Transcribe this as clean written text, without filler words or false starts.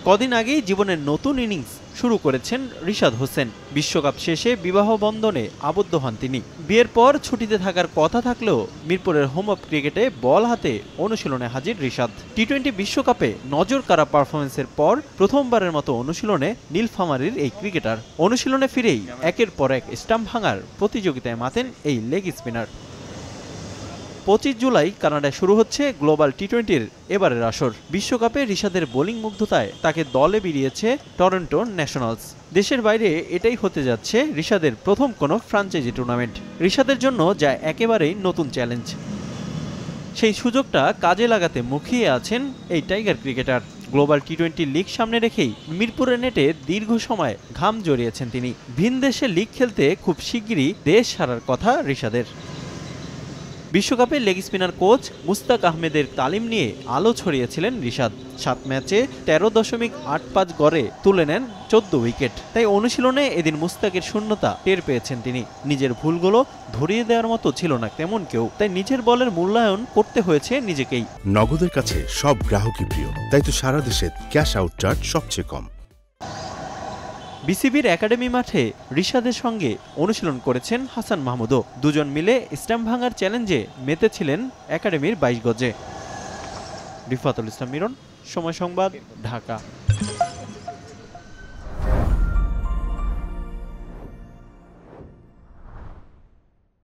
কদিন আগেই জীবনের নতুন ইনিংস শুরু করেছেন রিশাদ হোসেন। বিশ্বকাপ শেষে বিবাহ বন্ধনে আবদ্ধ হন তিনি। বিয়ের পর ছুটিতে থাকার কথা থাকলেও মিরপুরের হোম অফ ক্রিকেটে বল হাতে অনুশীলনে হাজির রিশাদ। টি-20 বিশ্বকাপে নজর কাড়া পারফরমেন্সের পর প্রথমবারের মতো অনুশীলনে নীলফামারীর এই ক্রিকেটার। অনুশীলনে ফিরেই একের পর এক স্টাম্প ভাঙার প্রতিযোগিতায় মাতেন এই লেগ স্পিনার। 25 জুলাই কানাডায় শুরু হচ্ছে গ্লোবাল টি-20-র এবারের আসর। বিশ্বকাপে রিশাদের বোলিং মুগ্ধতায় তাকে দলে বিড়িয়েছে টরন্টো ন্যাশনালস। দেশের বাইরে এটাই হতে যাচ্ছে রিশাদের প্রথম কোনো ফ্র্যাঞ্চাইজি টুর্নামেন্ট। রিশাদের জন্য যা একেবারেই নতুন চ্যালেঞ্জ। সেই সুযোগটা কাজে লাগাতে মুখিয়ে আছেন এই টাইগার ক্রিকেটার। গ্লোবাল টি-20 লিগ সামনে রেখেই মিরপুরের নেটে দীর্ঘ সময় ঘাম জড়িয়েছেন তিনি। ভিন দেশে লিগ খেলতে খুব শিগগিরই দেশ ছাড়ার কথা রিশাদের। বিশ্বকাপে লেগ স্পিনার কোচ মুস্তাক আহমেদের তালিম নিয়ে আলো ছড়িয়েছিলেন রিশাদ। 7 ম্যাচে 13.85 গড়ে তুলে নেন 14 উইকেট। তাই অনুশীলনে এদিন মুস্তাকের শূন্যতা টের পেয়েছেন তিনি। নিজের ভুলগুলো ধরিয়ে দেওয়ার মতো ছিল না তেমন কেউ, তাই নিজের বলের মূল্যায়ন করতে হয়েছে নিজেকেই। নগদের কাছে সব গ্রাহকই প্রিয়, তাই তো সারা দেশে ক্যাশ আউট চার্জ সবচেয়ে কম। বিসিবির একাডেমি মাঠে রিশাদের সঙ্গে অনুশীলন করেছেন হাসান মাহমুদও। দুজন মিলে স্ট্যাম্প ভাঙার চ্যালেঞ্জে মেতেছিলেন একাডেমির 22 গজে। রিফাতুল ইসলাম মিরন, সময় সংবাদ, ঢাকা।